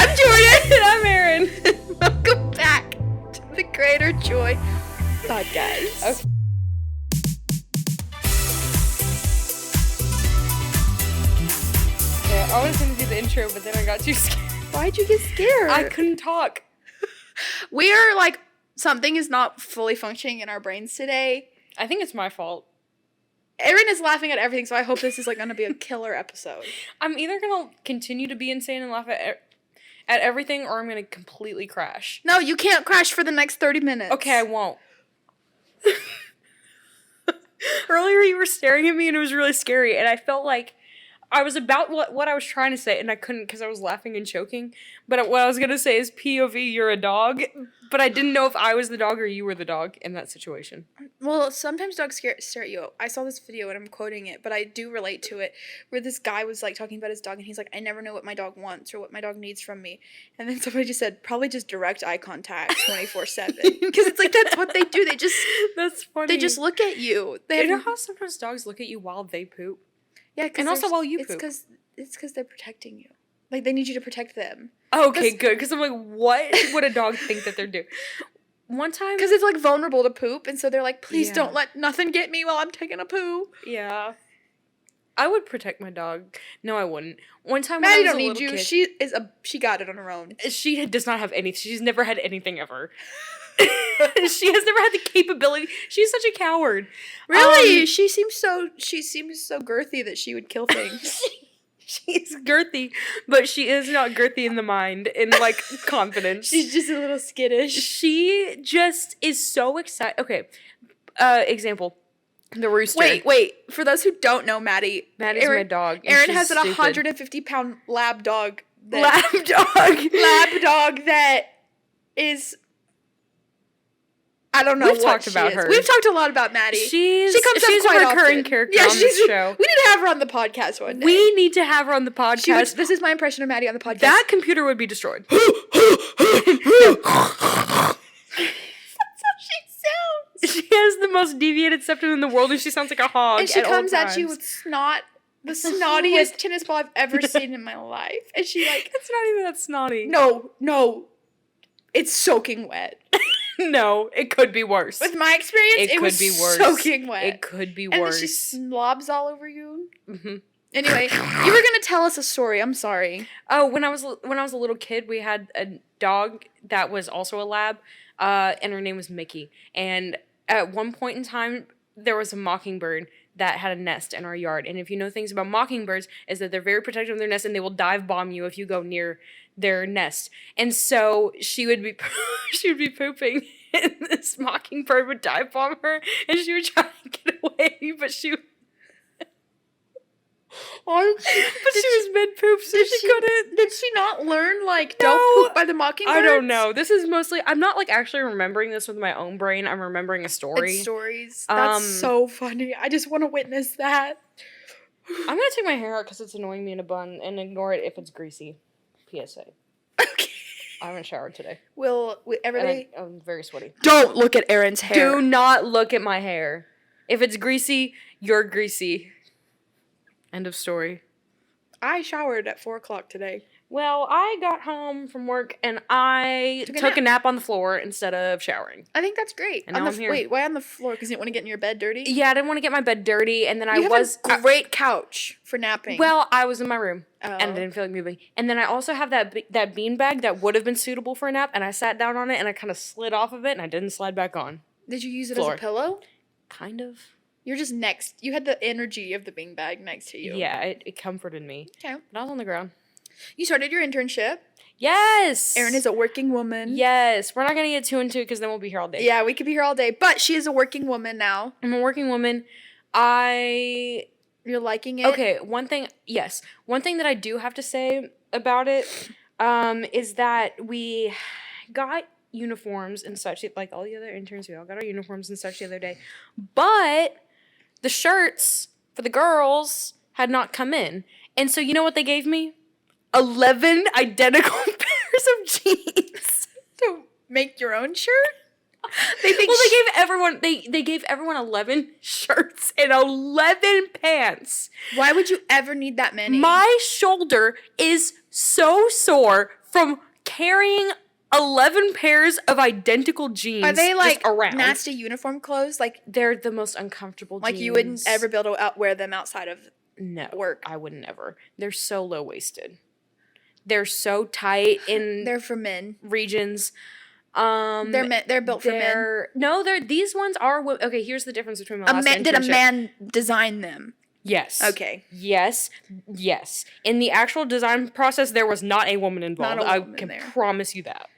I'm Jordan. And I'm Erin. Welcome back to the Greater Joy podcast. Okay. Yeah, I was going to do the intro, but then I got too scared. Why'd you get scared? I couldn't talk. We are like, something is not fully functioning in our brains today. I think it's my fault. Erin is laughing at everything, so I hope this is like going to be a killer episode. I'm either going to continue to be insane and laugh at everything, or I'm going to completely crash. No, you can't crash for the next 30 minutes. Okay, I won't. Earlier you were staring at me and it was really scary, and I felt like I was about what I was trying to say, and I couldn't because I was laughing and choking. But what I was going to say is, POV, you're a dog. But I didn't know if I was the dog or you were the dog in that situation. Well, sometimes dogs stare at you. I saw this video and I'm quoting it, but I do relate to it, where this guy was like talking about his dog and he's like, I never know what my dog wants or what my dog needs from me. And then somebody just said, probably just direct eye contact 24/7. Because it's like, that's what they do. That's funny. They just look at you. You know how sometimes dogs look at you while they poop? Yeah, and also while you poop. It's because they're protecting you. Like, they need you to protect them. Oh, okay, good. Because I'm like, what would a dog think that they're doing? One time... Because it's, like, vulnerable to poop, and so they're like, please don't let nothing get me while I'm taking a poo. Yeah. I would protect my dog. No, I wouldn't. One time Maddie when I was don't a need little you. kid... She got it on her own. She does not have anything. She's never had anything ever. She has never had the capability. She's such a coward. Really? She seems so girthy that she would kill things. She's girthy, but she is not girthy in the mind, in, like, confidence. She's just a little skittish. She just is so excited. Okay, example. The rooster. Wait. For those who don't know, Maddie's my dog. Erin has a 150-pound lab dog. Lab dog That is... I don't know. We've talked about her. We've talked a lot about Maddie. She's a recurring character on this show. We need to have her on the podcast one day. We need to have her on the podcast. This is my impression of Maddie on the podcast. That computer would be destroyed. That's how she sounds. She has the most deviated septum in the world, and she sounds like a hog. And she comes at you with snot. The snottiest tennis ball I've ever seen in my life. And she like... It's not even that snotty. No. It's soaking wet. No, it could be worse. With my experience, it was soaking wet. It could be worse. And then she slobs all over you. Mm-hmm. Anyway, you were gonna tell us a story. I'm sorry. Oh, when I was a little kid, we had a dog that was also a lab, and her name was Mickey. And at one point in time, there was a mockingbird that had a nest in our yard. And if you know things about mockingbirds, is that they're very protective of their nest, and they will dive bomb you if you go near their nest. And so she would be pooping, and this mockingbird would dive bomb her, and she would try to get away, but she was mid poop, so she couldn't. Did she not learn, like, don't poop by the mockingbird? I don't know. This is mostly, I'm not, like, actually remembering this with my own brain. I'm remembering a story. It's stories. That's so funny. I just want to witness that. I'm gonna take my hair out because it's annoying me in a bun, and ignore it if it's greasy. PSA. Okay. I haven't showered today. Everybody... I'm very sweaty. Don't look at Erin's hair. Do not look at my hair. If it's greasy, you're greasy. End of story. I showered at 4 o'clock today. Well, I got home from work and I took a nap on the floor instead of showering. I think that's great. And now I'm here. Wait, why on the floor? Because you didn't want to get in your bed dirty? Yeah, I didn't want to get my bed dirty, and then you have a great couch for napping. Well, I was in my room, and I didn't feel like moving. And then I also have that bean bag that would have been suitable for a nap, and I sat down on it, and I kind of slid off of it, and I didn't slide back on. Did you use it as a pillow? Kind of. You're just next. You had the energy of the bean bag next to you. Yeah, it comforted me. Okay. But I was on the ground. You started your internship. Yes! Erin is a working woman. Yes. We're not going to get 2 and 2 because then we'll be here all day. Yeah, we could be here all day. But she is a working woman now. I'm a working woman. You're liking it? Okay, one thing that I do have to say about it is that we got uniforms and such, like all the other interns, we all got our uniforms and such the other day. But the shirts for the girls had not come in. And so you know what they gave me? 11 identical pairs of jeans. To make your own shirt? They gave everyone 11 shirts and 11 pants. Why would you ever need that many? My shoulder is so sore from carrying 11 pairs of identical jeans. Are they like just around. nasty uniform clothes? Like They're the most uncomfortable like jeans. you wouldn't ever be able to wear them outside of work. I would never. They're so low waisted. They're so tight in They're for men. regions. They're built for men. No, these ones are. Okay, here's the difference between my last internship. Did a man design them? Yes. Okay. Yes. In the actual design process, there was not a woman involved. Not a woman I can there. promise you that.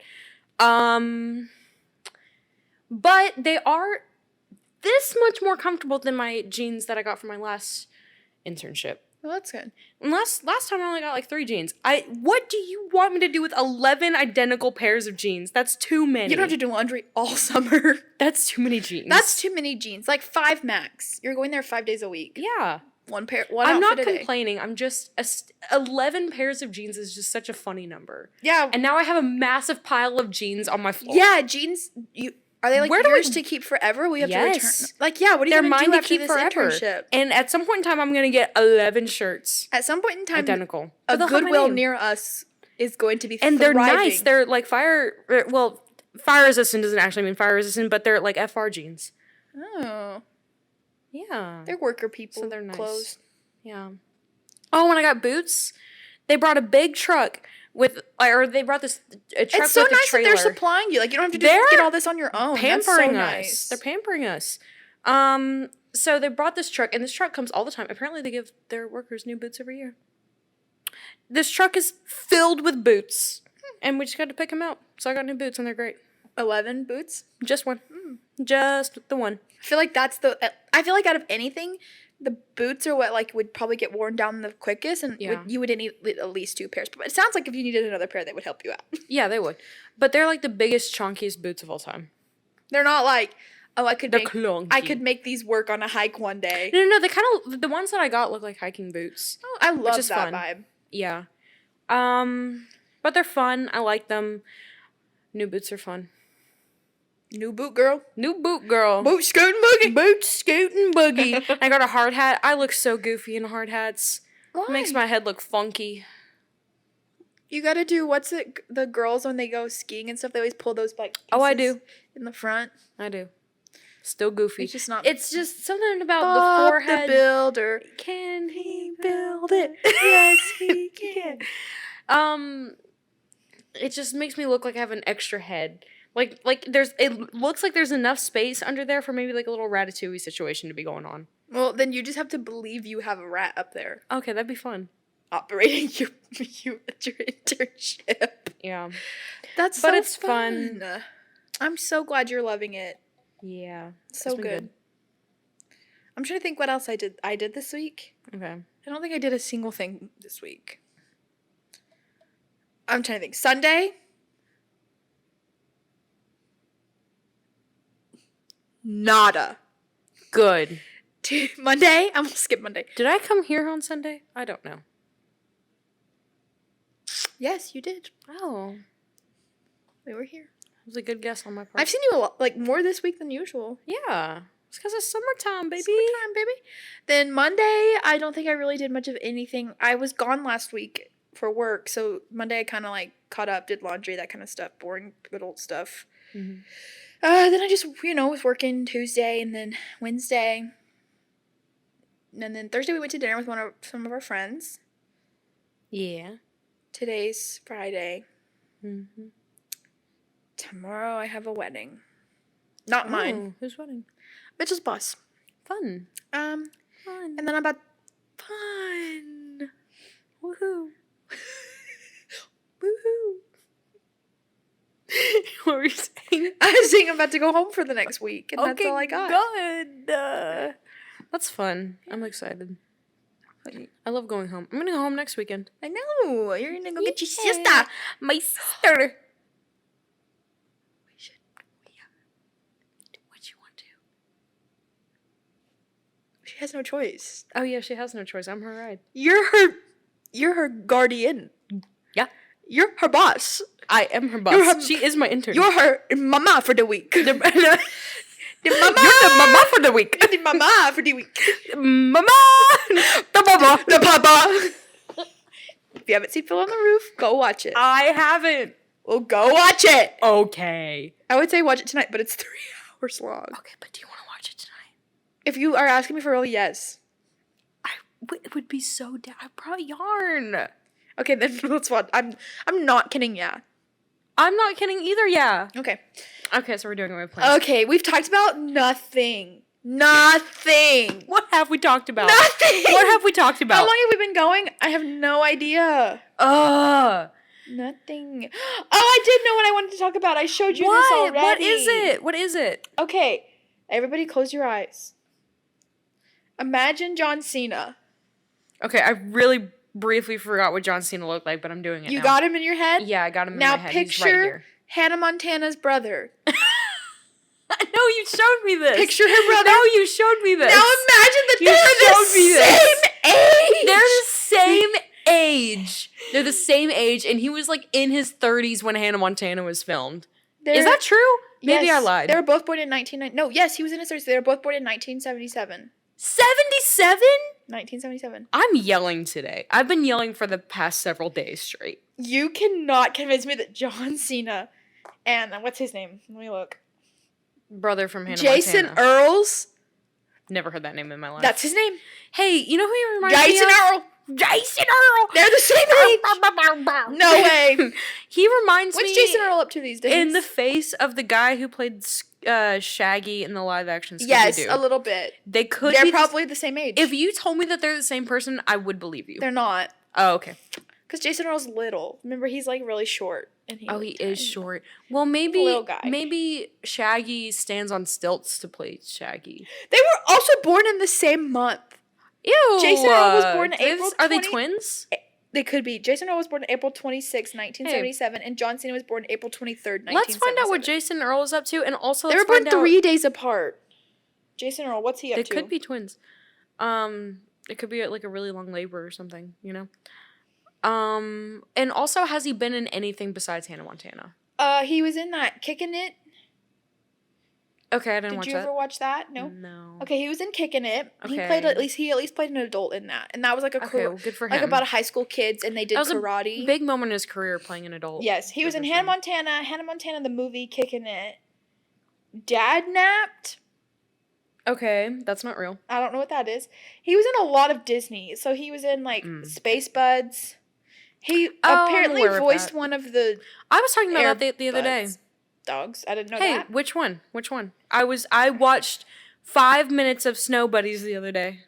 But they are this much more comfortable than my jeans that I got from my last internship. Well, that's good. And last time I only got like 3 jeans. What do you want me to do with 11 identical pairs of jeans? That's too many. You don't have to do laundry all summer. That's too many jeans. That's too many jeans. Like 5 max. You're going there 5 days a week. Yeah. One I'm not outfit a day. complaining. I'm just 11 pairs of jeans is just such a funny number. Yeah. And now I have a massive pile of jeans on my floor. Yeah, jeans. Are they like Where do yours to keep forever? We have to return. Yes. Like, yeah, what are you They're going to mine do to after keep this forever. internship? And at some point in time, I'm going to get 11 shirts. At some point in time, Identical. a But they'll have my Goodwill name. near us is going to be And thriving. they're nice. They're like fire resistant doesn't actually mean fire resistant, but they're like FR jeans. Oh. Yeah. They're worker people. So they're nice. Clothes. Yeah. Oh, when I got boots, they brought a big truck they brought a truck It's so with nice a trailer. that they're supplying you. Like, you don't have to They're get all this on your own. Pampering That's so us. nice. They're pampering us. So they brought this truck, and this truck comes all the time. Apparently, they give their workers new boots every year. This truck is filled with boots, and we just got to pick them out. So I got new boots, and they're great. 11 boots? Just one. Just the one. I feel like out of anything, the boots are what like would probably get worn down the quickest, and Yeah. you would need at least 2 pairs. But it sounds like if you needed another pair, they would help you out. Yeah, they would. But they're like the biggest, chunkiest boots of all time. They're not like, oh, I could clunky. make these work on a hike one day. No, they kind of, the ones that I got look like hiking boots. Oh, I love is that fun. vibe. Yeah. But they're fun. I like them. New boots are fun. New boot girl. New boot girl. Boot scooting boogie. Boot scooting boogie. I got a hard hat. I look so goofy in hard hats. Why? Makes my head look funky. You gotta do, the girls when they go skiing and stuff, they always pull those like Oh, I pieces do. in the front. I do. Still goofy. It's just not. It's just something about Bob the forehead. the Builder. Can he build it? Yes, he can. It just makes me look like I have an extra head. Like it looks like there's enough space under there for maybe like a little Ratatouille situation to be going on. Well, then you just have to believe you have a rat up there Okay, that'd be fun. operating you at your internship. Yeah. But it's fun. I'm so glad you're loving it. Yeah. So It's been good. I'm trying to think what else I did this week. Okay. I don't think I did a single thing this week. I'm trying to think. Sunday. Nada. Good. Monday. I'm gonna skip Monday. Did I come here on Sunday? I don't know. Yes, you did. Oh. We were here. It was a good guess on my part. I've seen you a lot, like more this week than usual. Yeah. It's because it's summertime, baby. Summertime, baby. Then Monday, I don't think I really did much of anything. I was gone last week for work, so Monday I kind of like caught up, did laundry, that kind of stuff, boring, good old stuff. Mm-hmm. Then I just, was working Tuesday, and then Wednesday, and then Thursday we went to dinner with some of our friends. Yeah. Today's Friday. Mm-hmm. Tomorrow I have a wedding. Not mine. Whose wedding? Mitchell's boss. Fun. Fun. And then I'm about fun. Woohoo. Woohoo. What were you saying? I was saying I'm about to go home for the next week, and that's all I got. Good. That's fun. I'm excited. I love going home. I'm gonna go home next weekend. I know. You're gonna go get your Yeah. sister. My sister. We should. Do what you want to. She has no choice. Oh yeah, she has no choice. I'm her ride. You're her guardian. Yeah. You're her boss. I am her boss. She is my intern. You're her mama for the week. The mama. You're the mama for the week. The mama for the week. Mama. The mama. The papa. If you haven't seen Fiddler on the Roof, go watch it. I haven't. Well, go watch it. Okay. I would say watch it tonight, but it's 3 hours long. Okay, but do you want to watch it tonight? If you are asking me for real, yes. It would be so I brought yarn. Okay, then let's watch. I'm not kidding, yeah. I'm not kidding either, yeah. Okay. Okay, so we're doing away with plans. Okay, we've talked about nothing. Nothing. What have we talked about? Nothing. What have we talked about? How long have we been going? I have no idea. Nothing. Oh, I did know what I wanted to talk about. I showed you this already. What is it? What is it? Okay, everybody close your eyes. Imagine John Cena. Okay, I really briefly forgot what John Cena looked like, but I'm doing it You now. got him in your head? Yeah, I got him Now in my head. He's right picture here. Hannah Montana's brother. No, you showed me this. Picture her brother. No, you showed me this. Now imagine that You they're showed me the this. same age. They're the same age. They're the same age, and he was like in his 30s when Hannah Montana was filmed. Is that true? Maybe yes, I lied. They were both born in 1990. No, yes, he was in his 30s. They were both born in 1977. 77? 1977. I'm yelling today. I've been yelling for the past several days straight. You cannot convince me that John Cena and what's his name? Let me look. Brother from Hannah Jason Montana. Earls. Never heard that name in my life. That's his name. Hey, you know who he reminds me of? Jason Earl. Jason Earl. They're the same age. No way. He reminds me. What's Jason Earl up to these days? In the face of the guy who played Shaggy in the live action Scooby-Doo. Yes, a little bit. They could. They're probably the same age. If you told me that they're the same person, I would believe you. They're not. Oh, okay. Because Jason Earl's little. Remember, he's like really short. And He is short. Well, maybe little guy. Maybe Shaggy stands on stilts to play Shaggy. They were also born in the same month. Ew. Jason Earl was born in April. Are they twins? They could be. Jason Earl was born April 26, 1977, and John Cena was born April 23rd, 1977. Let's find out what Jason Earl is up to, and also they were born 3 days apart. Jason Earl, what's he up to? They could be twins. It could be like a really long labor or something, you know. And also, has he been in anything besides Hannah Montana? He was in that Kickin' It. Okay, I didn't watch Did that. you ever watch that? No. No. Okay, he was in Kickin' It. Okay. He at least played an adult in that, and that was like a Okay, well, good for him. like about a high school kids, and they did That was karate. a big moment in his career playing an adult. Yes, he was in Good for Hannah Montana the movie, Kickin' It. Dad Napped. Okay, that's not real. I don't know what that is. He was in a lot of Disney, so he was in like Space Buds. He apparently voiced one of the. I was talking about that the other day. Dogs. I didn't know Hey, that. which one? Which one? I watched 5 minutes of Snow Buddies the other day.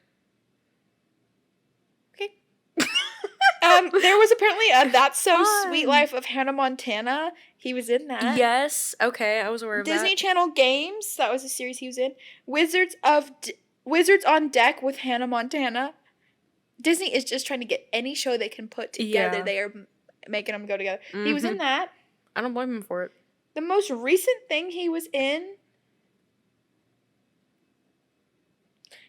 Okay. There was apparently a That's So Fun. Sweet Life of Hannah Montana. He was in that. Yes. Okay, I was aware of that. Disney Channel Games. That was a series he was in. Wizards on Deck with Hannah Montana. Disney is just trying to get any show they can put together. Yeah. They are making them go together. He was in that. I don't blame him for it. The most recent thing he was in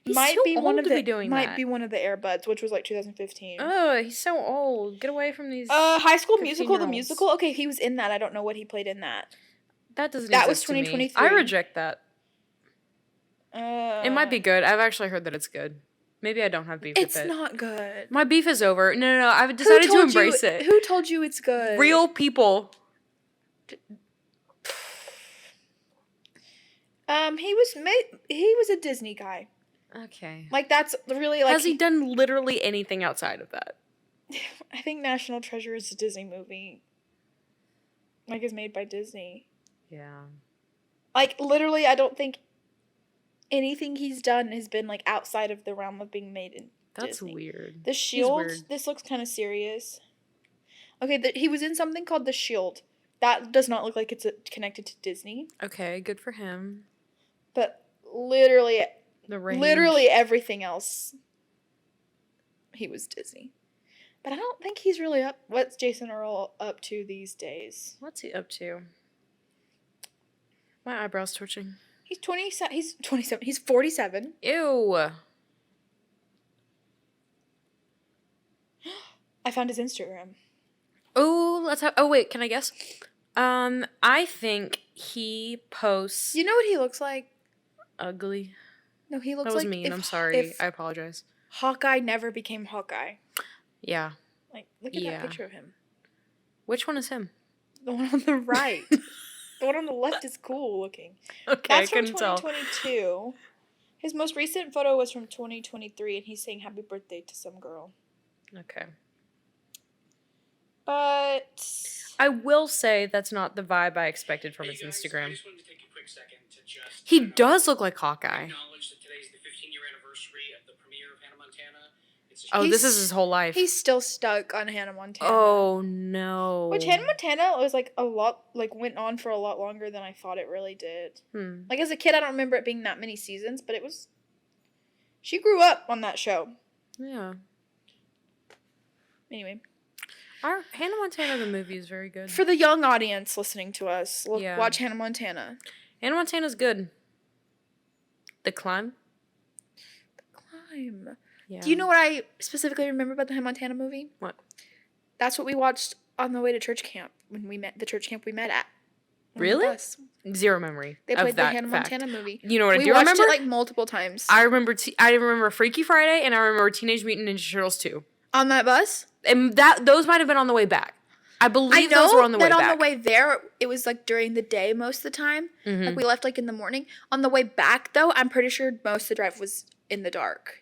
He's might too be old one of to the be doing that. be one of the Air Buds, which was like 2015. Oh, he's so old. Get away from these. High School Musical, the 15-year-olds. musical. Okay, he was in that. I don't know what he played in that. That doesn't. That was exist to me. 2023. I reject that. It It might be good. I've actually heard that it's good. Maybe I don't have beef with It's it. not good. My beef is over. No. I've decided to embrace it. Who told you it's good? Real people. He was a Disney guy. Okay. Like that's really like. Has he done literally anything outside of that? I think National Treasure is a Disney movie. Like is made by Disney. Yeah. Like literally, I don't think anything he's done has been like outside of the realm of being made in That's Disney. weird. The Shield. weird. This looks kind of serious. Okay, he was in something called The Shield. That does not look like it's connected to Disney. Okay, good for him. But literally The everything else, he was Disney. But I don't think he's really up. What's Jason Earl up to these days? What's he up to? My eyebrows twitching. He's 27. He's 27. He's 47. Ew. I found his Instagram. Oh, let's have. Oh wait, can I guess? I think he posts You know what he looks like? ugly. No, he looks That was like mean. if- I'm sorry. if I apologize. Hawkeye never became Hawkeye. Yeah. Like, look at that picture of him. Which one is him? The one on the right. The one on the left is cool looking. Okay, That's I from couldn't tell. 2022. His most recent photo was from 2023, and he's saying happy birthday to some girl. Okay. But I will say that's not the vibe I expected from his Instagram. He does look like Hawkeye. Oh, this is his whole life. He's still stuck on Hannah Montana. Oh no. Which Hannah Montana was like a lot, like went on for a lot longer than I thought it really did. Like as a kid, I don't remember it being that many seasons, but it was. She grew up on that show. Yeah. Anyway. Our Hannah Montana the movie is very good. For the young audience listening to us, watch Hannah Montana. Hannah Montana's good. The Climb? The Climb. Yeah. Do you know what I specifically remember about the Hannah Montana movie? What? That's what we watched on the way to church camp when we met, the church camp we met at. Really? Zero memory. They played of that the Hannah fact. Montana movie. You know what I do remember? We remember? watched it like multiple times. I remember Freaky Friday and I remember Teenage Mutant Ninja Turtles 2. On that bus? And those might have been on the way back. I believe those were on the way back. I know that on the way there, it was like during the day most of the time. Mm-hmm. Like we left like in the morning. On the way back though, I'm pretty sure most of the drive was in the dark.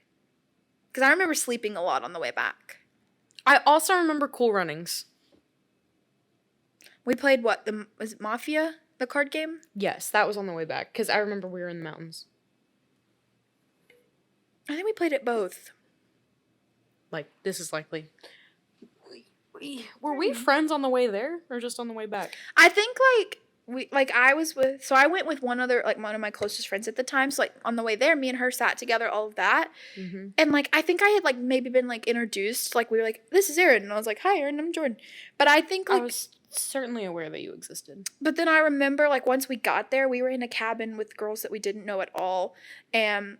Because I remember sleeping a lot on the way back. I also remember Cool Runnings. We played what? Was it Mafia? The card game? Yes, that was on the way back. Because I remember we were in the mountains. I think we played it both. Like, this is likely. Were we friends on the way there? Or just on the way back? I think I went with one of my closest friends at the time. So like on the way there, me and her sat together, all of that. Mm-hmm. And like, I think I had like maybe been like introduced. Like we were like, this is Erin. And I was like, hi Erin, I'm Jordin. But I think like. I was certainly aware that you existed. But then I remember like once we got there, we were in a cabin with girls that we didn't know at all. And,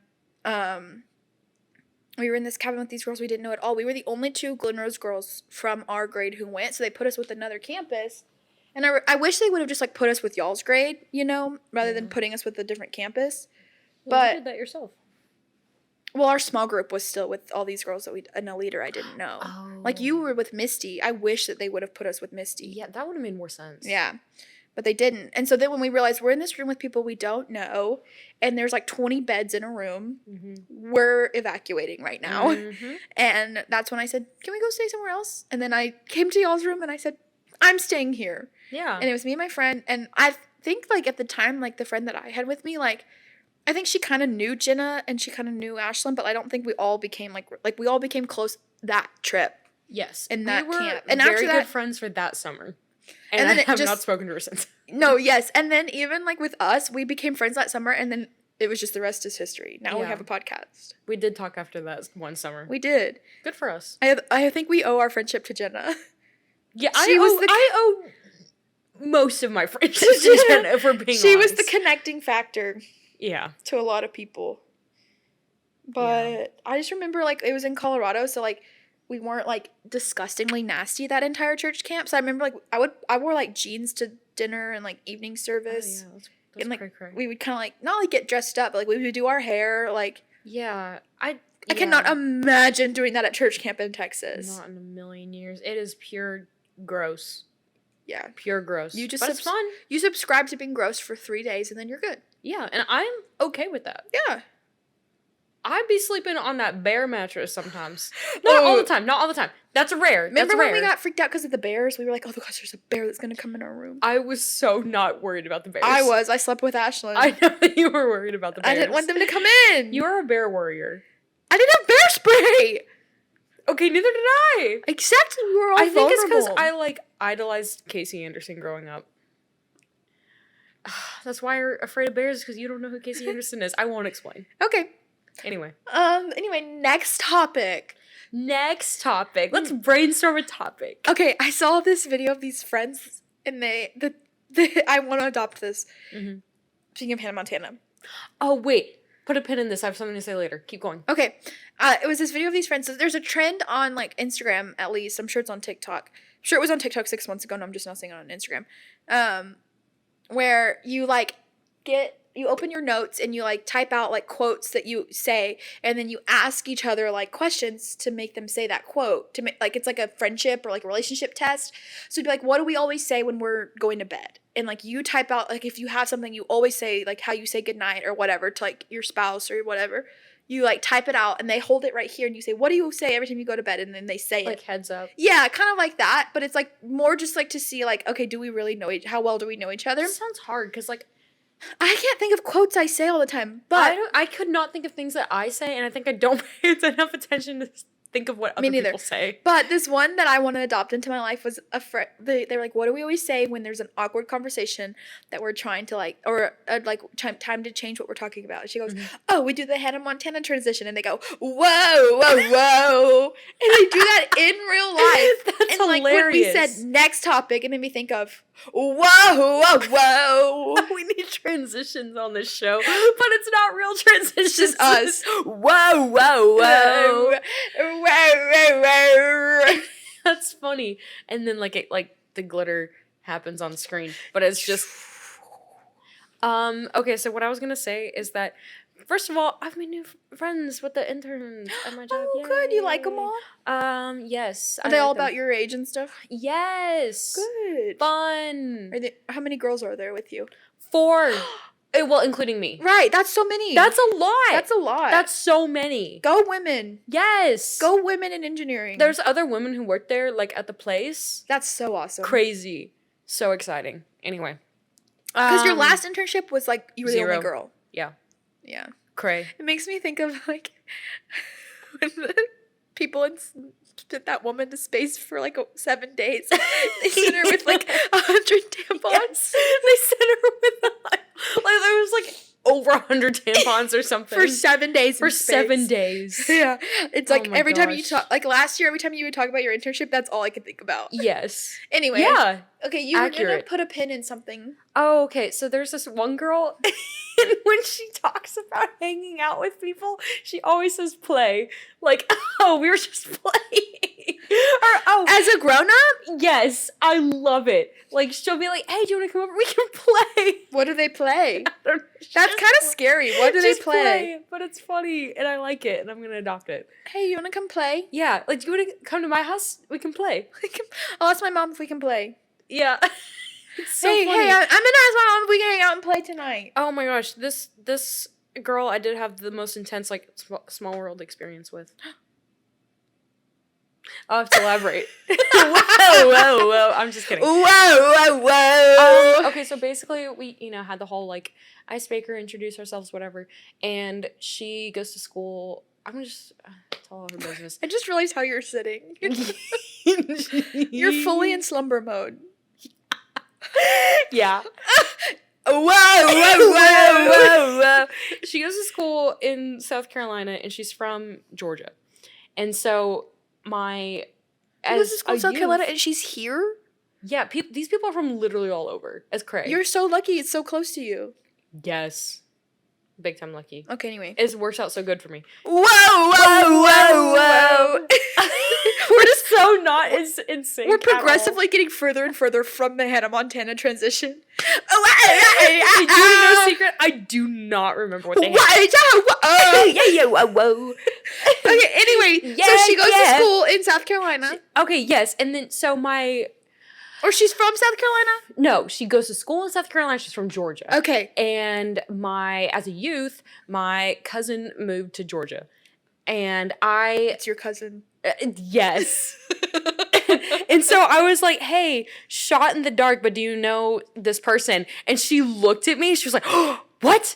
we were in this cabin with these girls we didn't know at all. We were the only two Glen Rose girls from our grade who went. So they put us with another campus. And I wish they would have just, like, put us with y'all's grade, you know, rather than putting us with a different campus. Well, you did that yourself. Well, our small group was still with all these girls and a leader I didn't know. Oh. Like, you were with Misty. I wish that they would have put us with Misty. Yeah, that would have made more sense. Yeah. But they didn't. And so then when we realized we're in this room with people we don't know, and there's, like, 20 beds in a room, we're evacuating right now. Mm-hmm. And that's when I said, can we go stay somewhere else? And then I came to y'all's room and I said, I'm staying here. Yeah. And it was me and my friend. And I think, like, at the time, like, the friend that I had with me, like, I think she kind of knew Jenna and she kind of knew Ashlyn, but I don't think we all became, like we all became close that trip. Yes. In that camp. And very good friends for that summer. And I have not spoken to her since. No, yes. And then even, like, with us, we became friends that summer, and then it was just the rest is history. Now we have a podcast. We did talk after that one summer. We did. Good for us. I think we owe our friendship to Jenna. Yeah, I owe most of my friendship to Jenna, if we're being honest. She was the connecting factor. Yeah. To a lot of people. But I just remember, like, it was in Colorado, so, like, we weren't, like, disgustingly nasty that entire church camp. So I remember, like, I wore, like, jeans to dinner and, like, evening service. Oh, yeah. That's and, like, cray. We would kind of, like, not, like, get dressed up, but, like, we would do our hair, like. Yeah. I cannot imagine doing that at church camp in Texas. Not in a million years. It is pure gross. Yeah. Pure gross. But it's fun. You subscribe to being gross for 3 days, and then you're good. Yeah, and I'm okay with that. Yeah. I'd be sleeping on that bear mattress sometimes. Not all the time. That's rare. Remember when we got freaked out because of the bears? We were like, oh gosh, there's a bear that's going to come in our room. I was so not worried about the bears. I slept with Ashlyn. I know that you were worried about the bears. I didn't want them to come in. You are a bear warrior. I didn't have bear spray. Okay, neither did I. Except we were all vulnerable. I think it's because I, like, idolized Casey Anderson growing up. That's why you're afraid of bears, because you don't know who Casey Anderson is. I won't explain. Okay. Anyway, next topic. Let's brainstorm a topic. Okay, I saw this video of these friends, and I want to adopt this. Mm-hmm. Speaking of Hannah Montana. Oh, wait. Put a pin in this. I have something to say later. Keep going. Okay. It was this video of these friends. So there's a trend on, like, Instagram, at least. I'm sure it's on TikTok. I'm sure it was on TikTok 6 months ago, and I'm just now seeing it on Instagram. Where you, like, you open your notes and you like type out like quotes that you say, and then you ask each other like questions to make them say that quote, to make like it's like a friendship or like a relationship test. So it'd be like, what do we always say when we're going to bed? And like you type out like if you have something you always say, like how you say goodnight or whatever to like your spouse or whatever. You like type it out and they hold it right here and you say, what do you say every time you go to bed? And then they say Like it. heads up. Yeah, kind of like that, but it's like more just like to see like, okay, do we really know how well do we know each other? This sounds hard because like I can't think of quotes I say all the time, but I could not think of things that I say, and I think I don't pay enough attention to think of what Me other neither. people say. But this one that I want to adopt into my life was a friend. They're like, what do we always say when there's an awkward conversation that we're trying to like, or like time to change what we're talking about? She goes, oh, we do the Hannah Montana transition, and they go, whoa, whoa, whoa, and they do that in real life. That's and like when we hilarious. said next topic, it made me think of, whoa, whoa, whoa. We need transitions on this show, but it's not real transitions. It's just us. Whoa, whoa, whoa. Whoa, whoa, whoa. That's funny. And then like it like the glitter happens on screen, but it's just okay, so what I was going to say is that first of all, I've made new friends with the interns at my job. Oh, good. You like them all? Yes. Are they all about your age and stuff? Yes. Good. Fun. How many girls are there with you? 4. Well, including me. Right, that's so many. That's a lot. That's a lot. That's so many. Go women. Yes. Go women in engineering. There's other women who work there, like at the place. That's so awesome. Crazy. So exciting. Anyway. Because your last internship was like you were the 0. only girl. Yeah. Yeah. Cray. It makes me think of like when the people sent that woman to space for like 7 days. They sent her with like 100 tampons. Yes. They sent her with like there was like over 100 tampons or something For 7 days. for in space. 7 days. Yeah. It's like Oh my every time you gosh. talk, like last year, every time you would talk about your internship, that's all I could think about. Yes. Anyway. Yeah. Okay, you were gonna Accurate. put a pin in something. Oh, okay. So there's this one girl, and when she talks about hanging out with people, she always says play. Like, oh, we were just playing. Or, oh, As a grown up? yes, I love it. Like, she'll be like, hey, do you want to come over? We can play. What do they play? I don't know. She That's just kind of scary. What do they just play? But it's funny, and I like it, and I'm going to adopt it. Hey, you want to come play? Yeah, like, do you want to come to my house? We can play. I'll ask my mom if we can play. Yeah. It's so hey, funny. I'm gonna ask my mom if we can hang out and play tonight. Oh my gosh, this girl I did have the most intense like small world experience with. I'll have to elaborate. whoa. I'm just kidding. Whoa. Okay, so basically we, had the whole like icebreaker, introduce ourselves, whatever. And she goes to school. I'm gonna just tell all her business. I just realized how you're sitting. You're fully in slumber mode. Yeah. Whoa. She goes to school in South Carolina and she's from Georgia. And so She goes to school in South Carolina youth- and she's here? Yeah, these people are from literally all over. As Craig. You're so lucky it's so close to you. Yes. Big time lucky. Okay, anyway. It works out so good for me. Whoa. We're just so not as insane. We're progressively getting further and further from the Hannah Montana transition. Did you know secret? I do not remember what they had. Whoa. Okay, anyway, so she goes to school in South Carolina. Okay, yes. And then Or she's from South Carolina? no, she goes to school in South Carolina. She's from Georgia. Okay. And as a youth, my cousin moved to Georgia. And It's your cousin. Yes. And so I was like, hey, shot in the dark, but do you know this person? And she looked at me. She was like, oh, what?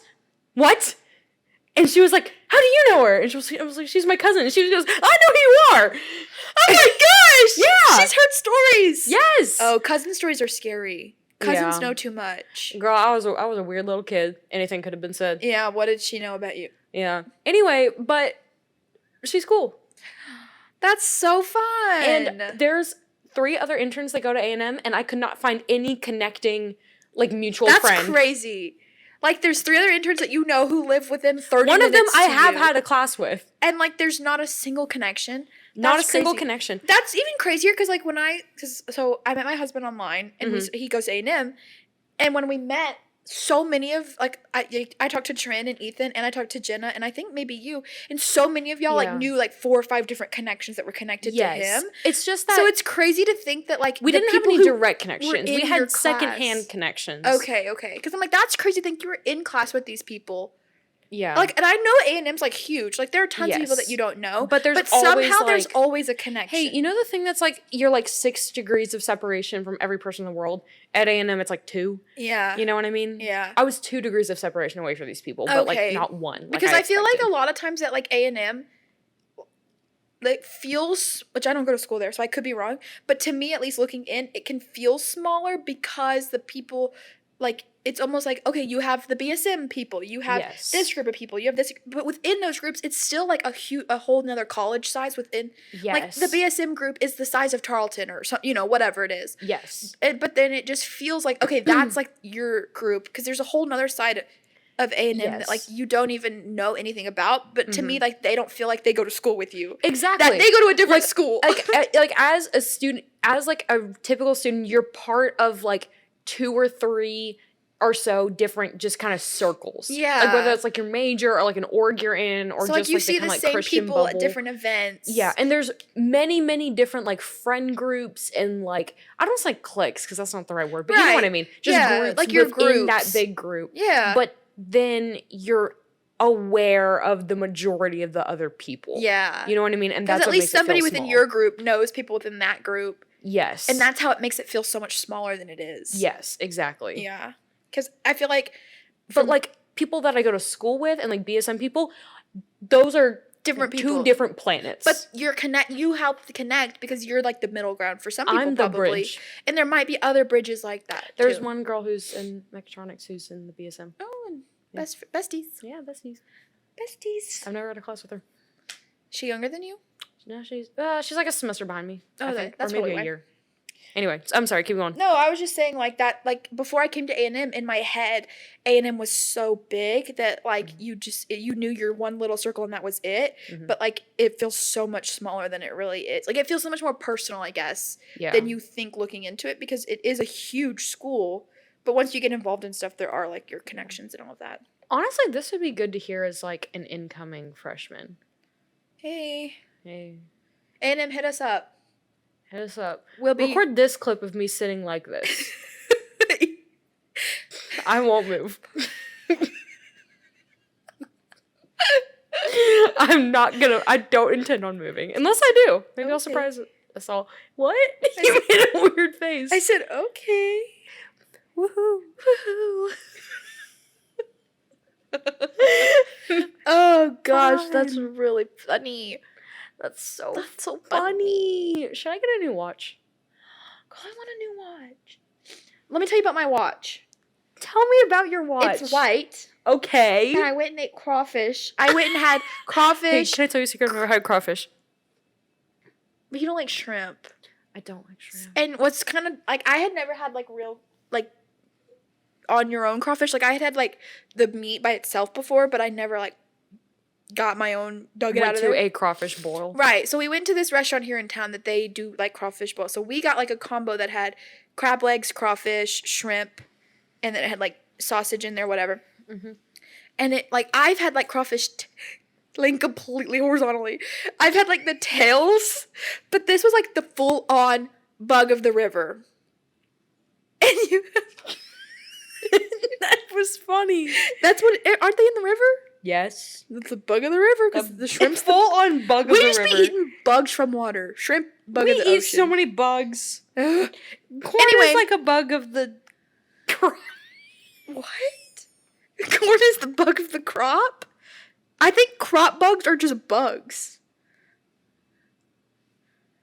And she was like, how do you know her? And I was like, she's my cousin. And she goes, I know who you are. Oh my gosh! Yeah. She's heard stories. Yes. Oh, cousin stories are scary. Cousins Yeah. know too much. Girl, I was a weird little kid. Anything could have been said. Yeah, what did she know about you? Yeah. Anyway, but she's cool. That's so fun. And there's 3 other interns that go to A&M, and I could not find any connecting, like, mutual That's friend. crazy. Like, there's 3 other interns that you know who live within 30 One of them minutes I to have you. had a class with. And, like, there's not a single connection. Not That's a single crazy. connection. That's even crazier because, like, so I met my husband online, and he goes to A&M, and when we met, so many of, like, I talked to Trin and Ethan, and I talked to Jenna, and I think maybe you, and so many of y'all, like, knew, like, 4 or 5 different connections that were connected to him. It's just that... So it's crazy to think that, like, we didn't have any direct connections. We had secondhand connections. Okay. Because I'm like, that's crazy to think you were in class with these people. Yeah. Like, and I know A&M's, like, huge. Like, there are tons of people that you don't know. But somehow like, there's always a connection. Hey, you know the thing that's, like, you're, like, 6 degrees of separation from every person in the world? At A&M, it's, like, 2. Yeah. You know what I mean? Yeah. I was 2 degrees of separation away from these people, but, like, not 1. Because I feel like a lot of times at, like, A&M, it feels, which I don't go to school there, so I could be wrong, but to me, at least looking in, it can feel smaller because the people, like, it's almost like, okay, you have the BSM people, you have this group of people, you have this, but within those groups, it's still like a whole nother college size within. Like, the BSM group is the size of Tarleton or some, you know, whatever it is. But then it just feels like, okay, that's like your group, because there's a whole nother side of A&M that, like, you don't even know anything about, but to me, like, they don't feel like they go to school with you. Exactly. That they go to a different school. Like, as a student, as, like, a typical student, you're part of, like, 2 or 3 or so different just kind of circles. Yeah. Like, whether it's, like, your major or, like, an org you're in, or so, just, like, you like, see the same Christian people bubble. at different events. Yeah, and there's many, many different, like, friend groups and, like, I don't say like cliques, because that's not the right word, but you know what I mean. Just groups, like, your within that big group. Yeah. But then you're aware of the majority of the other people. Yeah. You know what I mean? And that's at what least makes it somebody feel within small. your group knows people within that group. Yes. And that's how it makes it feel so much smaller than it is. Yes, exactly. Yeah. Because I feel like... But, like, people that I go to school with and, like, BSM people, those are different people. 2 different planets. But you help to connect because you're, like, the middle ground for some people, I'm the bridge. And there might be other bridges like that, There's one girl who's in mechatronics who's in the BSM. Oh, and besties. Yeah, besties. Besties. I've never had a class with her. She younger than you? No, she's like a semester behind me. Oh, I think. that's or maybe probably a year. Anyway, I'm sorry, keep going. No, I was just saying, like, that, like, before I came to A&M, in my head, A&M was so big that, like, you knew your one little circle and that was it. But, like, it feels so much smaller than it really is. Like, it feels so much more personal, I guess, than you think looking into it, because it is a huge school. But once you get involved in stuff, there are, like, your connections and all of that. Honestly, this would be good to hear as, like, an incoming freshman. Hey. A&M, hit us up. Hit us up. We'll record this clip of me sitting like this. I won't move. I don't intend on moving. Unless I do. Maybe I'll surprise us all. What? You made a weird face. I said, okay. Woohoo. Oh, gosh, that's really funny. That's so funny. Should I get a new watch? God, I want a new watch. Let me tell you about my watch. Tell me about your watch. It's white. Okay. And I went and ate crawfish. I went and had crawfish. Hey, can I tell you a secret? I've never had crawfish. But you don't like shrimp. I don't like shrimp. And what's kind of, like, I had never had, like, real, like, on your own crawfish. Like, I had like, the meat by itself before, but I never, like, got my own, dug it out of there. Went to a crawfish boil. Right. So we went to this restaurant here in town that they do, like, crawfish boil. So we got, like, a combo that had crab legs, crawfish, shrimp, and then it had, like, sausage in there, whatever. And it, like, I've had, like, crawfish laying completely horizontally. I've had, like, the tails, but this was, like, the full-on bug of the river. And you... That was funny. That's what... Aren't they in the river? Yes. It's the bug of the river, because the shrimp's full-on bug of the river. We just be eating bugs from water. Shrimp, bug of the ocean. We eat so many bugs. Corn is like a bug of the crop. What? Corn is the bug of the crop? I think crop bugs are just bugs.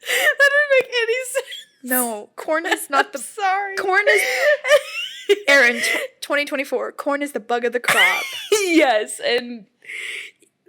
That didn't make any sense. No, corn is not the... Sorry. Corn is... Erin, 2024. Corn is the bug of the crop. Yes, and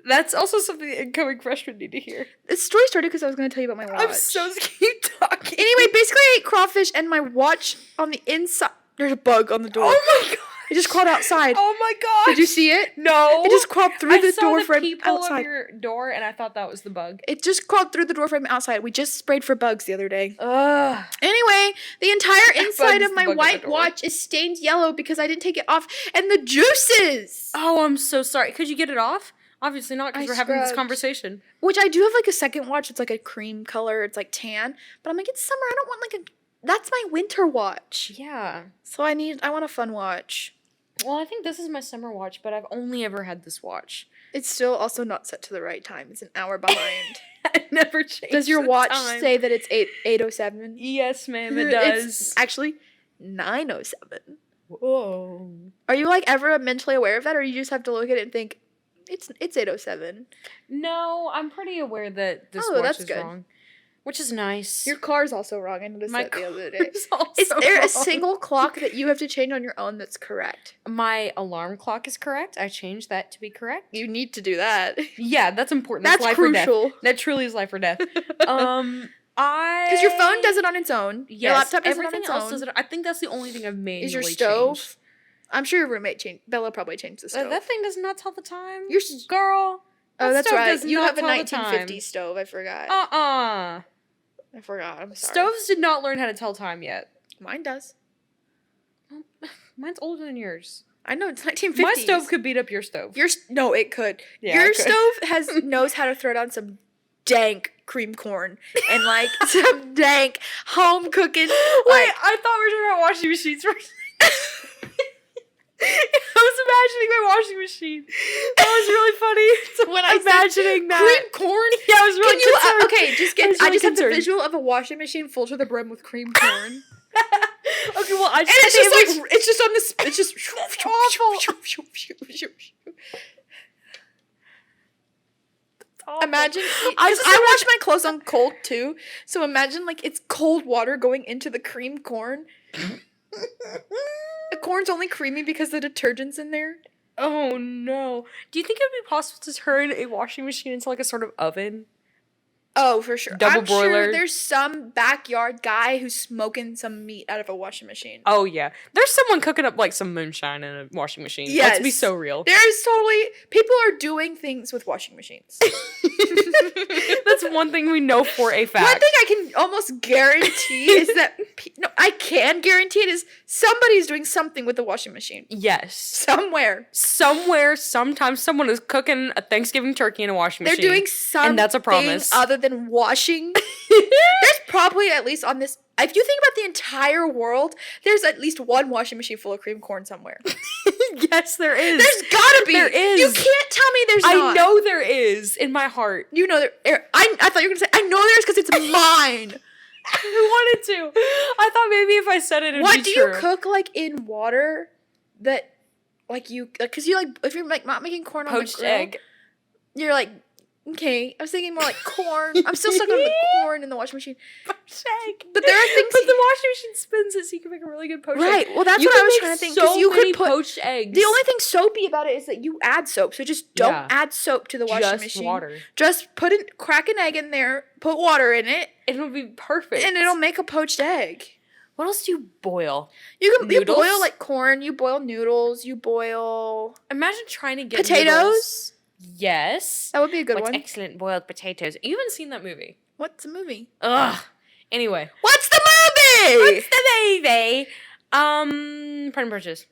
that's also something the incoming freshmen need to hear. This story started because I was going to tell you about my watch. I'm so scared you talking. Anyway, basically I ate crawfish and my watch on the inside... There's a bug on the door. Oh my god. It just crawled outside. Oh my gosh. Did you see it? No. It just crawled through the saw door the frame peephole outside. of your door, and I thought that was the bug. It just crawled through the door frame outside. We just sprayed for bugs the other day. Ugh. Anyway, the entire inside Bugs of my the bug at white the door. watch is stained yellow because I didn't take it off. And the juices! Oh, I'm so sorry. Could you get it off? Obviously not, because I we're having this scrubbed. conversation. Which I do have like a second watch. It's like a cream color. It's like tan. But I'm like, it's summer. I don't want like a... That's my winter watch. Yeah. So I want a fun watch. Well, I think this is my summer watch, but I've only ever had this watch. It's still also not set to the right time. It's an hour behind. I never changed. Does your the watch time. say that it's 8:07? Yes, ma'am, it does. It's actually 9:07. Whoa. Are you like ever mentally aware of that, or you just have to look at it and think it's 8:07? No, I'm pretty aware that this Oh, watch that's is good. wrong. Which is nice. Your car's also wrong. I noticed My that the other day. car's also Is there wrong. a single clock that you have to change on your own that's correct? My alarm clock is correct. I changed that to be correct. You need to do that. Yeah, that's important. That's life or crucial. death. That truly is life or death. Because I your phone does it on its own. Yes, Your laptop does it on everything its else own. does it. I think that's the only thing I've manually Is your stove? changed. I'm sure your roommate changed. Bella probably changed the stove. That thing does not tell the time. Your girl. Oh, that that's stove right. does You not have a tell the time. 1950s stove. I forgot. I forgot. I'm sorry. Stoves did not learn how to tell time yet. Mine does. Mine's older than yours. I know it's 1950s. My stove could beat up your stove. No, it could. Yeah, Your it could. stove knows how to throw down some dank cream corn and like some dank home cooking. Wait, I thought we were talking about washing machines first. I was imagining my washing machine. That was really funny. So when I imagining that cream corn. Yeah, I was really Can you concerned. okay? Just get. I was I really just have the concerned. visual of a washing machine full to the brim with cream corn. Okay, well, I And just it's just like it's just on this. It's just That's awful. Imagine I I wash my clothes on cold too. So imagine like it's cold water going into the cream corn. The corn's only creamy because the detergent's in there. Oh no! Do you think it would be possible to turn a washing machine into like a sort of oven? Oh, for sure. Double I'm broiler. sure there's some backyard guy who's smoking some meat out of a washing machine. Oh yeah, there's someone cooking up like some moonshine in a washing machine. Let's be Yes. so real. There's totally people are doing things with washing machines. That's one thing we know for a fact. One thing I can almost guarantee is that I can guarantee it is somebody's doing something with the washing machine Yes. somewhere. Somewhere, sometime, someone is cooking a Thanksgiving turkey in a washing They're machine. doing something and that's a promise. other than washing. There's probably at least on this. If you think about the entire world, there's at least one washing machine full of cream corn somewhere. Yes, there is. There's gotta be. There is. You can't tell me there's I not. know there is in my heart. You know there. I thought you were gonna say I know there's because it's mine. I wanted to. I thought maybe if I said it, it'd What be do true. you cook like in water that like you because you like if you're like not making corn on Poached the grill, egg. you're like okay. I was thinking more like corn. I'm still stuck on the corn in the washing machine. Poached egg. But there are things. But the washing machine spins it so you can make a really good poached egg. Right. Well, that's You what I can was make trying to think. so Because you many could put poached eggs. the only thing soapy about it is that you add soap. So just don't Yeah. add soap to the washing just machine. water. Just crack an egg in there, put water in it, It'll be perfect. and it'll make a poached egg. What else do you boil? You Noodles? boil like corn. You boil noodles. You boil Imagine trying to get potatoes. noodles. Yes. That would be a good What's one. excellent boiled potatoes. You haven't seen that movie. What's the movie? Ugh. Anyway. What's the movie? What's the movie? Pride and Prejudice.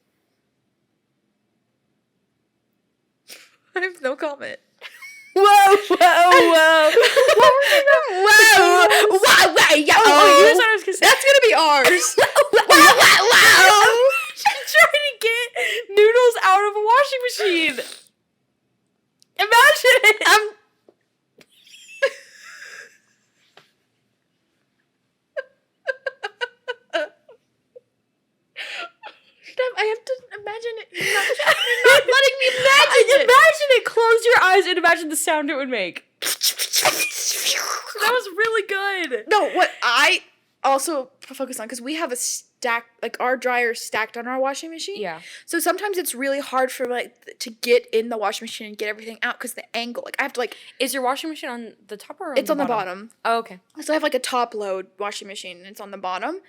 I have no comment. Whoa, whoa, whoa. Whoa! Wow! Yo! Oh, you thought I was gonna say That's gonna be ours. Wow! She's trying to get noodles out of a washing machine. Imagine it. I have to imagine it. You're not letting me imagine it. Imagine it. Close your eyes and imagine the sound it would make. That was really good. No, what I also focus on because we have a stack, like our dryer stacked on our washing machine. Yeah. So sometimes it's really hard for like to get in the washing machine and get everything out because the angle. Like I have to like. Is your washing machine on the top or on It's on the bottom. Oh, okay. So I have like a top load washing machine and it's on the bottom.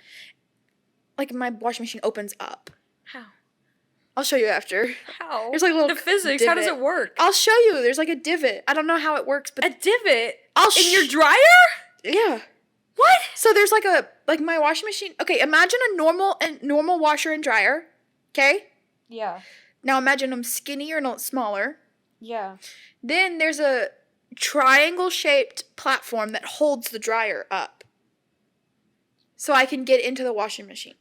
Like my washing machine opens up. How? I'll show you after. How? There's like a little the physics. How does divot. it work? I'll show you. There's like a divot. I don't know how it works, but A divot I'll in your dryer? Yeah. What? So there's like my washing machine. Okay, imagine a normal washer and dryer. Okay? Yeah. Now imagine them skinnier, not smaller. Yeah. Then there's a triangle-shaped platform that holds the dryer up. So I can get into the washing machine.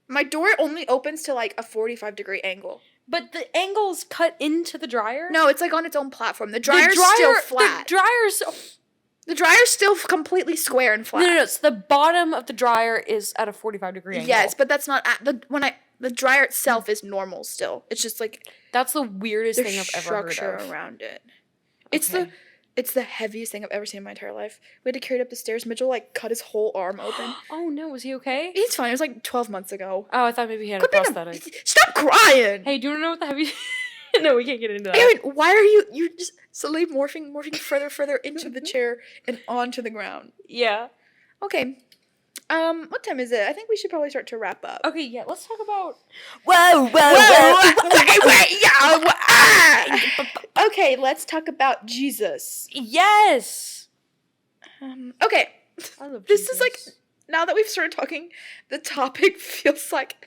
My door only opens to like a 45-degree angle. But the angle's cut into the dryer? No, it's like on its own platform. The dryer's still flat. The dryer's still completely square and flat. No. So the bottom of the dryer is at a 45-degree angle. Yes, but that's not at the dryer itself is normal still. It's just like that's the weirdest thing I've ever heard of. Structure around it. Okay. It's the heaviest thing I've ever seen in my entire life. We had to carry it up the stairs. Mitchell like cut his whole arm open. Oh no, was he okay? He's fine. It was like 12 months ago. Oh, I thought maybe he had a prosthetic. Stop crying. Hey, do you want to know what the heavy? No, we can't get into that. Erin, why are you're just slowly morphing further into the chair and onto the ground. Yeah. Okay. What time is it? I think we should probably start to wrap up. Okay, yeah, let's talk about Wait, okay, let's talk about Jesus. Yes. Okay. I love This Jesus. is like, now that we've started talking, the topic feels like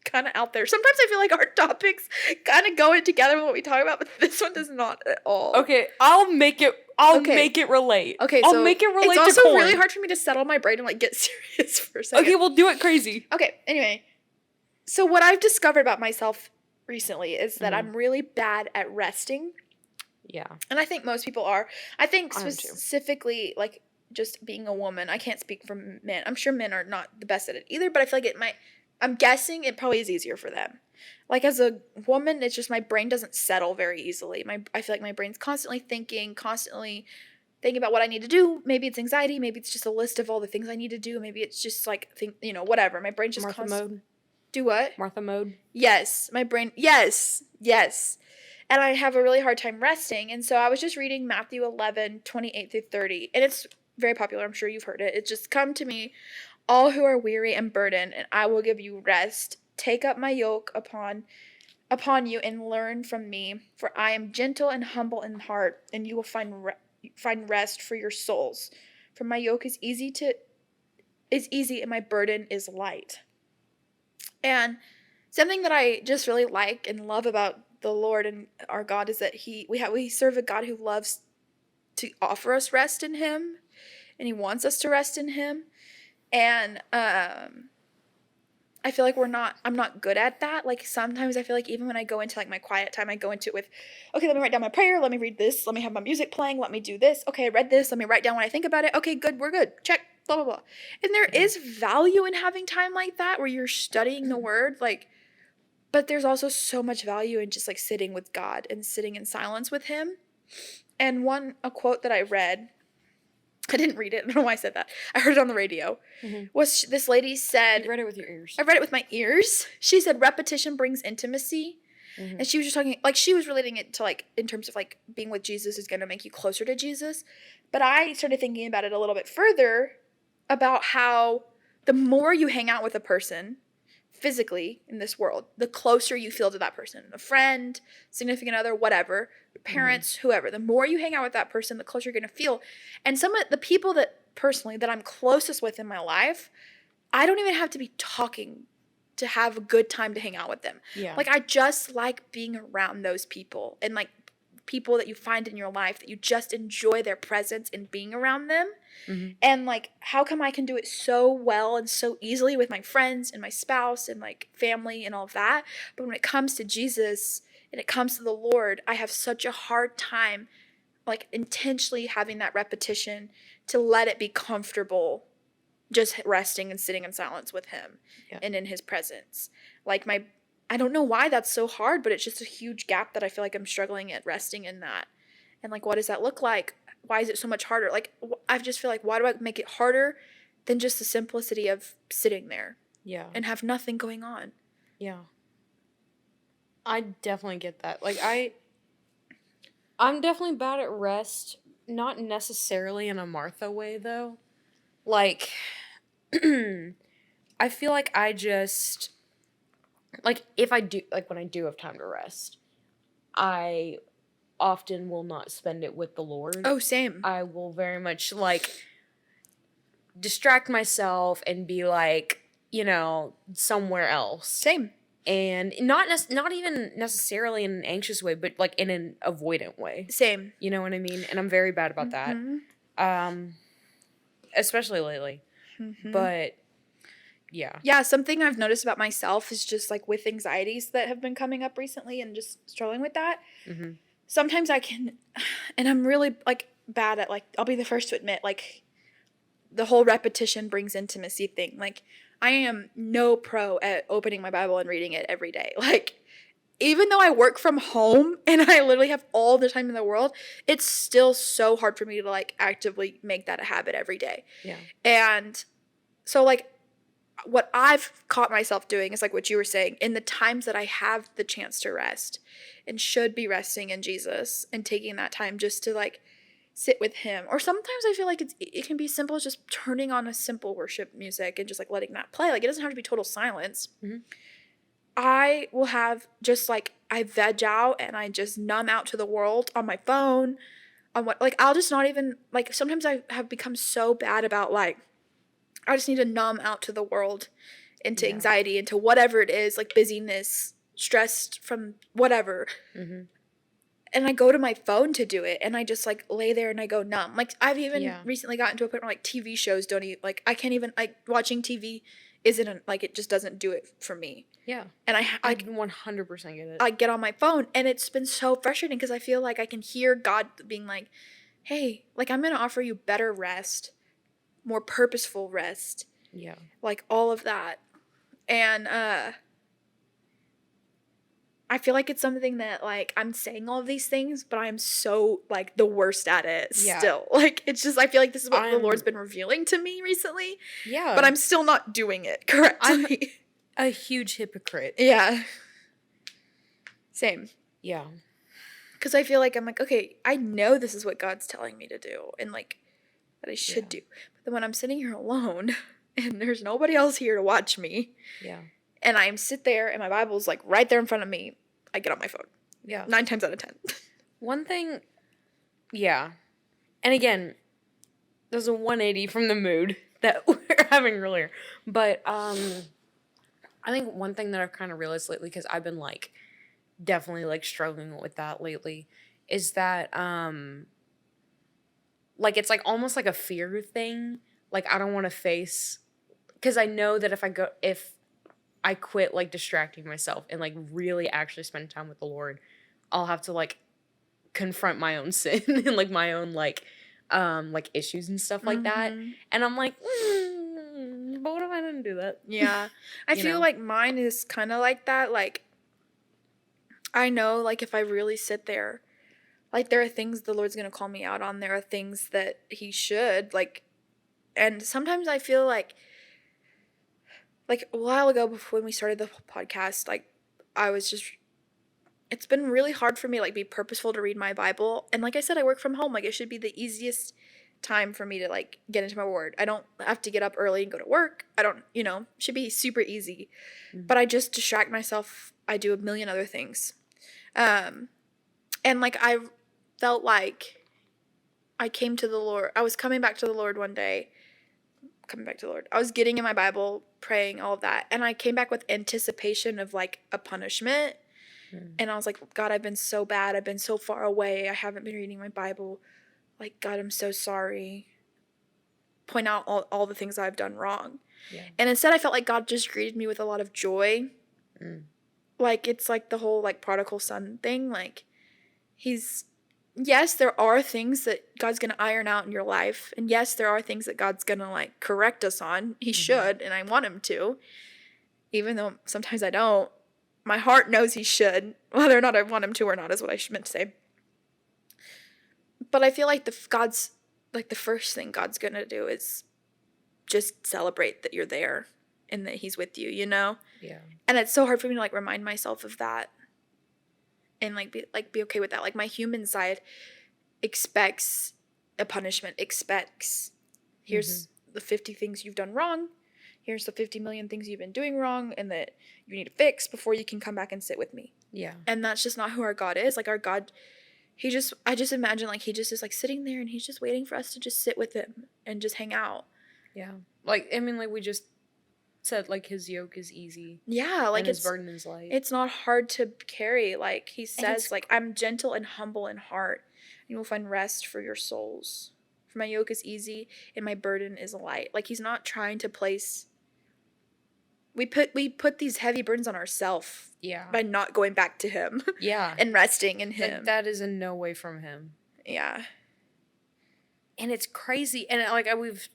kind of out there. Sometimes I feel like our topics kind of go in together with what we talk about, but this one does not at all. Okay, I'll make it relate. Okay, I'll make it relate to it's also corn. really hard for me to settle my brain and like get serious for a second. Okay, we'll do it crazy. Okay, anyway. So what I've discovered about myself recently is that I'm really bad at resting. Yeah. And I think most people are. I think I am too. specifically, like, just being a woman, I can't speak for men. I'm sure men are not the best at it either, but I feel like I'm guessing it probably is easier for them. Like, as a woman, it's just my brain doesn't settle very easily. I feel like my brain's constantly thinking about what I need to do. Maybe it's anxiety. Maybe it's just a list of all the things I need to do. Maybe it's just, like, whatever. My brain's just Martha mode. Do what? Martha mode. Yes. My brain. Yes. And I have a really hard time resting. And so I was just reading Matthew 11:28-30. And it's very popular. I'm sure you've heard it. It's just, come to me, all who are weary and burdened, and I will give you rest. Take up my yoke upon you and learn from me, for I am gentle and humble in heart, and you will find rest for your souls. For my yoke is easy and my burden is light. And something that I just really like and love about the Lord and our God is that we serve a God who loves to offer us rest in Him, and He wants us to rest in Him. And I feel like I'm not good at that. Like, sometimes I feel like even when I go into like my quiet time, I go into it with, okay, let me write down my prayer, let me read this, let me have my music playing, let me do this. Okay, I read this, let me write down what I think about it. Okay, good, we're good. Check, blah, blah, blah. And there is value in having time like that where you're studying the word, like, but there's also so much value in just like sitting with God and sitting in silence with Him. And a quote that I read, I didn't read it. I don't know why I said that. I heard it on the radio. Was this lady said... You read it with your ears. I read it with my ears. She said, repetition brings intimacy. And she was just talking... Like, she was relating it to, like, in terms of, like, being with Jesus is going to make you closer to Jesus. But I started thinking about it a little bit further about how the more you hang out with a person physically in this world, the closer you feel to that person. A friend, significant other, whatever, parents, whoever. The more you hang out with that person, the closer you're going to feel. And some of the people that I'm closest with in my life, I don't even have to be talking to have a good time to hang out with them. Yeah. Like, I just like being around those people and like people that you find in your life that you just enjoy their presence and being around them. And like, how come I can do it so well and so easily with my friends and my spouse and like family and all of that, but when it comes to Jesus and it comes to the Lord, I have such a hard time like intentionally having that repetition to let it be comfortable just resting and sitting in silence with Him and in His presence. Like, I don't know why that's so hard, but it's just a huge gap that I feel like I'm struggling at resting in that. And like, what does that look like? Why is it so much harder? Like, I just feel like, why do I make it harder than just the simplicity of sitting there? Yeah. And have nothing going on. Yeah. I definitely get that. Like, I'm definitely bad at rest. Not necessarily in a Martha way, though. Like, I feel like like, if I do, like, when I do have time to rest, I often will not spend it with the Lord. Oh, same. I will very much, like, distract myself and be, like, somewhere else. Same. And not even necessarily in an anxious way, but, like, in an avoidant way. Same. You know what I mean? And I'm very bad about that. Especially lately. But, yeah. Yeah, something I've noticed about myself is just, like, with anxieties that have been coming up recently and just struggling with that. Sometimes I can, and I'm really, like, bad at, like, I'll be the first to admit, like, the whole repetition brings intimacy thing. Like, I am no pro at opening my Bible and reading it every day. Like, even though I work from home and I literally have all the time in the world, it's still so hard for me to, like, actively make that a habit every day. Yeah. And so, like, what I've caught myself doing is, like, what you were saying, in the times that I have the chance to rest and should be resting in Jesus and taking that time just to, like, sit with him. Or sometimes I feel like it can be simple as just turning on a simple worship music and just, like, letting that play. Like, it doesn't have to be total silence. I will have just, like, I veg out and I just numb out to the world on my phone, on what, like, I'll just not even, like, sometimes I have become so bad about, like, I just need to numb out to the world, into anxiety, into whatever it is, like busyness, stressed from whatever. And I go to my phone to do it, and I just, like, lay there and I go numb. Like, I've even recently gotten to a point where, like, TV shows don't even, like, I can't even, like, watching TV isn't, like, it just doesn't do it for me. Yeah. And I 100% get it. I get on my phone, and it's been so frustrating because I feel like I can hear God being like, hey, like, I'm going to offer you better rest, more purposeful rest. Yeah. Like, all of that. And I feel like it's something that, like, I'm saying all of these things, but I'm so, like, the worst at it still. Like, it's just, I feel like this is what the Lord's been revealing to me recently. Yeah. But I'm still not doing it correctly. I'm a huge hypocrite. Yeah. Same. Yeah. Because I feel like I'm like, okay, I know this is what God's telling me to do and, like, that I should do. But then when I'm sitting here alone and there's nobody else here to watch me. Yeah. And I sit there and my Bible's, like, right there in front of me, I get on my phone. Yeah. 9 times out of 10. One thing, yeah. And again, there's a 180 from the mood that we were having earlier. But I think one thing that I've kind of realized lately, because I've been, like, definitely, like, struggling with that lately, is that, like, it's, like, almost like a fear thing. Like, I don't want to face, because I know that if I quit, like, distracting myself and, like, really actually spend time with the Lord, I'll have to, like, confront my own sin and, like, my own, like issues and stuff like that. And I'm like, but what if I didn't do that? Yeah. I feel like mine is kind of like that. Like, I know, like, if I really sit there, like, there are things the Lord's going to call me out on. There are things that he should, like, and sometimes I feel like a while ago before when we started the podcast, like, I was just, it's been really hard for me, like, be purposeful to read my Bible. And like I said, I work from home. Like, it should be the easiest time for me to, like, get into my word. I don't have to get up early and go to work. I don't, it should be super easy. But I just distract myself. I do a million other things. And, like, I felt like I came to the Lord. I was coming back to the Lord one day. I was getting in my Bible, praying, all of that. And I came back with anticipation of, like, a punishment. And I was like, God, I've been so bad. I've been so far away. I haven't been reading my Bible. Like, God, I'm so sorry. Point out all the things I've done wrong. Yeah. And instead I felt like God just greeted me with a lot of joy. Like, it's like the whole, like, prodigal son thing. Like, yes, there are things that God's going to iron out in your life. And yes, there are things that God's going to, like, correct us on. He should, and I want him to. Even though sometimes I don't. My heart knows he should. Whether or not I want him to or not is what I meant to say. But I feel like the first thing God's going to do is just celebrate that you're there and that he's with you, Yeah. And it's so hard for me to, like, remind myself of that. And, like, be okay with that. Like, my human side expects a punishment, expects, here's the 50 things you've done wrong. here's the 50 million things you've been doing wrong and that you need to fix before you can come back and sit with me. Yeah. And that's just not who our God is. Like, our God, I just imagine, like, he just is, like, sitting there and he's just waiting for us to just sit with him and just hang out. Yeah. Like, I mean, like, we just said, like, his yoke is easy. Yeah, like, and his burden is light. It's not hard to carry. Like, he says, like, I'm gentle and humble in heart, and you will find rest for your souls. For my yoke is easy and my burden is light. Like, he's not trying to place... We put these heavy burdens on ourselves. Yeah. By not going back to him. Yeah. And resting in him. Like, that is in no way from him. Yeah. And it's crazy. And, like, we've,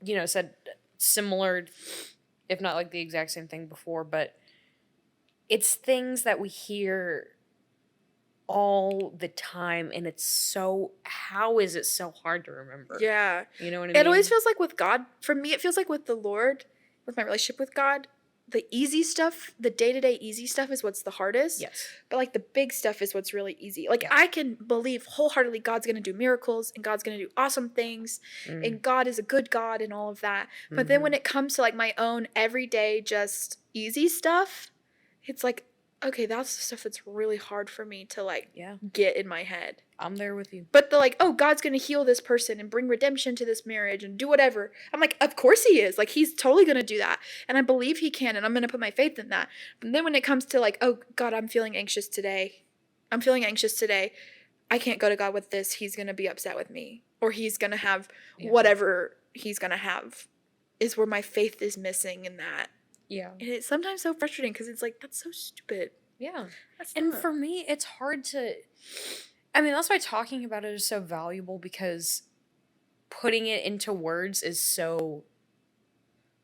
you know, said similar, if not, like, the exact same thing before, but it's things that we hear all the time, and it's so, how is it so hard to remember? Yeah. You know what I mean? It always feels like with God, for me, it feels like with the Lord, with my relationship with God, the easy stuff, the day-to-day easy stuff is what's the hardest. Yes. But, like, the big stuff is what's really easy. Like, Yeah. I can believe wholeheartedly God's going to do miracles and God's going to do awesome things and God is a good God and all of that. But then when it comes to, like, my own everyday just easy stuff, it's like, okay, that's the stuff that's really hard for me to, like, get in my head. I'm there with you. But oh, God's going to heal this person and bring redemption to this marriage and do whatever. I'm like, of course he is. Like, he's totally going to do that. And I believe he can, and I'm going to put my faith in that. But then when it comes to, like, oh, God, I'm feeling anxious today. I can't go to God with this. He's going to be upset with me. Or he's going to have whatever he's going to have, is where my faith is missing in that. Yeah. And it's sometimes so frustrating because it's like, that's so stupid. Yeah. And for me, it's hard to... I mean, that's why talking about it is so valuable, because putting it into words is so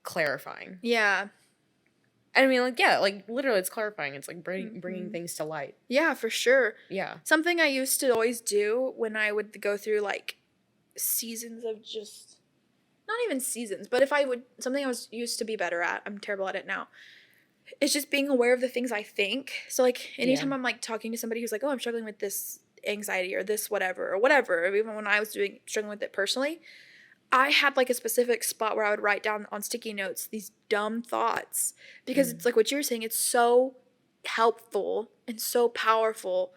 clarifying. Yeah. I mean, like, yeah, like, literally it's clarifying. It's like bringing things to light. Yeah, for sure. Yeah. Something I used to always do when I would go through, like, seasons of just... Not even seasons, but something I was used to be better at, I'm terrible at it now, it's just being aware of the things I think. So, like, anytime I'm, like, talking to somebody who's like, oh, I'm struggling with this anxiety or this whatever, or even when I was struggling with it personally, I had, like, a specific spot where I would write down on sticky notes these dumb thoughts, because it's like what you were saying, it's so helpful and so powerful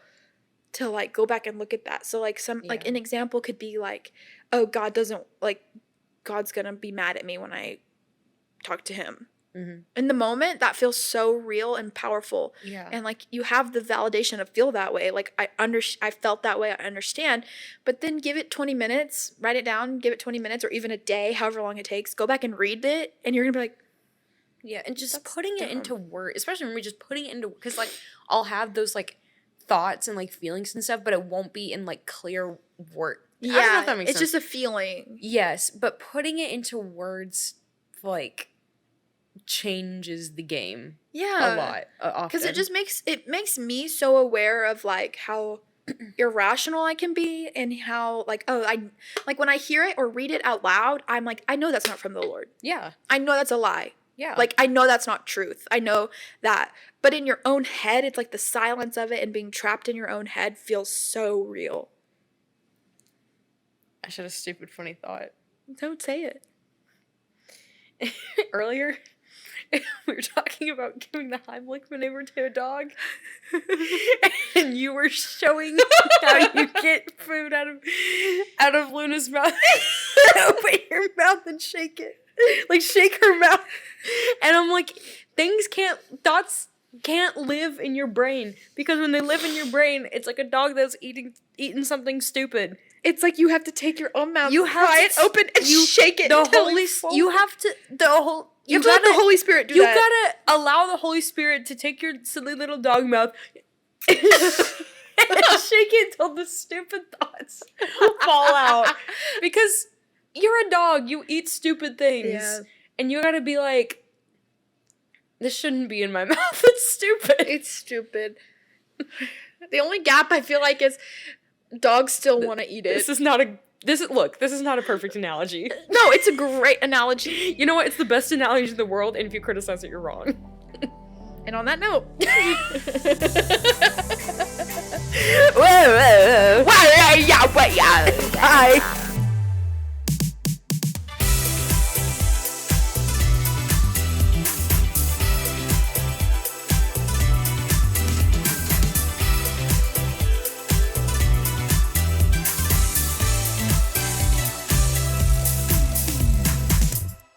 to, like, go back and look at that. So, like, like, an example could be, like, oh, God's gonna be mad at me when I talk to him. In the moment, that feels so real and powerful. Yeah. And, like, you have the validation to feel that way. Like, I felt that way, I understand. But then give it 20 minutes, write it down, give it 20 minutes, or even a day, however long it takes. Go back and read it, and you're gonna be like... Yeah, and just putting it into words, especially when we're just putting it into... Because, like, I'll have those, like, thoughts and, like, feelings and stuff, but it won't be in, like, clear word. Yeah, I don't know if that makes sense. It's just a feeling. Yes, but putting it into words, like... changes the game a lot often. Because it makes me so aware of, like, how irrational I can be, and how, like, when I hear it or read it out loud, I'm like, I know that's not from the Lord. Yeah. I know that's a lie. Yeah. Like, I know that's not truth. I know that. But in your own head, it's like the silence of it and being trapped in your own head feels so real. I should have stupid funny thought. Don't say it. Earlier, we were talking about giving the Heimlich maneuver to a dog, and you were showing how you get food out of Luna's mouth. Open your mouth and shake it, like shake her mouth. And I'm like, thoughts can't live in your brain, because when they live in your brain, it's like a dog that's eating something stupid. It's like you have to take your own mouth, you have pry it open, and shake it. You have to let the Holy Spirit do that. You gotta allow the Holy Spirit to take your silly little dog mouth and shake it until the stupid thoughts fall out. Because you're a dog, you eat stupid things, and you gotta be like, this shouldn't be in my mouth. It's stupid. It's stupid. The only gap I feel like is dogs still want to eat it. This is not a perfect analogy. No, it's a great analogy. You know what? It's the best analogy in the world, and if you criticize it, you're wrong. And on that note... Bye.